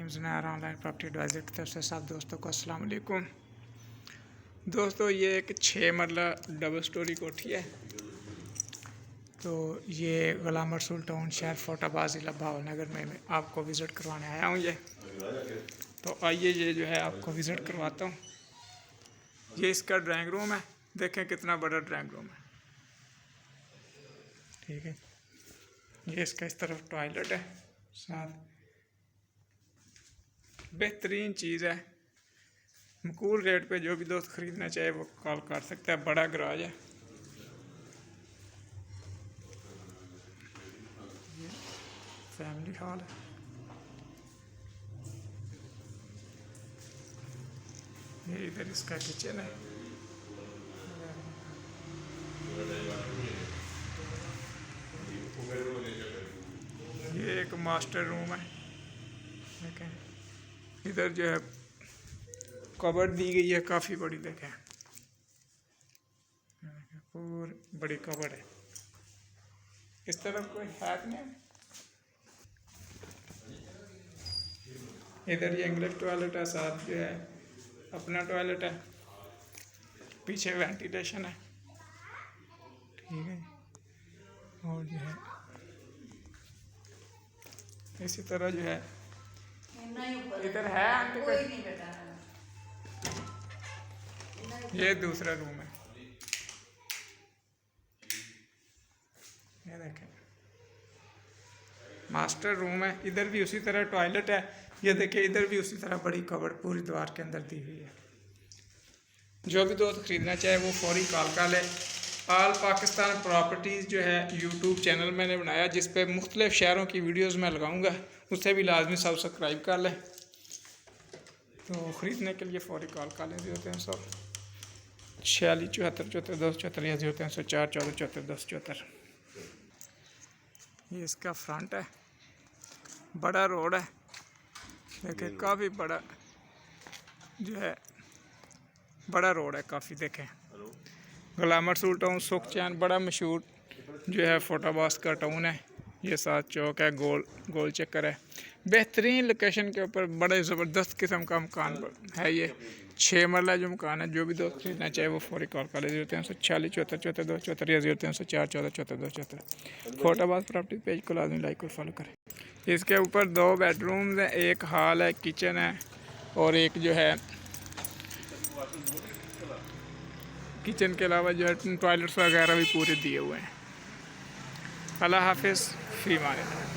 Zunair online property adviser की तरफ से सब दोस्तों को अस्सलाम वालेकुम। दोस्तों ये एक 6 मरला डबल स्टोरी कोठी है। तो ये गुलाम रसूल टाउन शहर फोटाबाद ज़िला भावनगर में आपको विज़िट करवाने आया हूँ। ये तो आइए ये जो है आपको विज़िट करवाता हूँ। ये इसका ड्राइंग रूम है, देखें कितना बड़ा ड्राइंग रूम है। ठीक है, ये इसका इस तरफ टॉयलेट है, साथ बेहतरीन चीज़ है। मकूल रेट पे जो भी दोस्त ख़रीदना चाहे वो कॉल कर सकता है। बड़ा गराज है। ये फैमिली हॉल है। ये इधर इसका किचन है। ये एक मास्टर रूम है। देखें इधर जो है कबर्ड दी गई है, काफ़ी बड़ी। देखें पूरी बड़ी कबर्ड है। इस तरफ कोई हैक नहीं। इधर ये इंग्लिश टॉयलेट है, साथ जो है अपना टॉयलेट है, पीछे वेंटिलेशन है। ठीक है, और जो है इसी तरह जो है इधर है आंटी कोई। ये दूसरा रूम है। ये देखें मास्टर रूम है। इधर भी उसी तरह टॉयलेट है। ये देखिए इधर भी उसी तरह बड़ी कबर्ड पूरी दीवार के अंदर दी हुई है। जो भी दोस्त ख़रीदना चाहे वो फौरी कॉल कर ले। ऑल पाकिस्तान प्रॉपर्टीज़ जो है यूट्यूब चैनल मैंने बनाया, जिस पे मुख्तलिफ़ शहरों की वीडियोस मैं लगाऊंगा, उससे भी लाजमी सब्सक्राइब कर लें। तो ख़रीदने के लिए फौरी कॉल कर लें 0346 74 74 274 या 0304 14 74 10 74। ये इसका फ्रंट है, बड़ा रोड है। देखें काफ़ी बड़ा जो है बड़ा रोड है काफ़ी। देखें गुलाम रसूल टाउन सुखचैन बड़ा मशहूर जो है फोटाबाद का टाउन है। ये साथ चौक है, गोल चक्कर है। बेहतरीन लोकेशन के ऊपर बड़े ज़बरदस्त किस्म का मकान है। ये 6 मरला जो मकान है। जो भी दोस्त खरीदना चाहे वो फौरी कॉल कर ले 0346 74 74 274 या 0304 14 74 274। फोटाबाद प्रॉपर्टी पेज को लाजमी लाइक और फॉलो करें। इसके ऊपर 2 बेडरूम्स हैं, एक हॉल है, किचन है और एक जो है किचन के अलावा जो है टॉयलेट्स वगैरह भी पूरे दिए हुए हैं। अल्लाह हाफिज़, फ़ी अमान अल्लाह।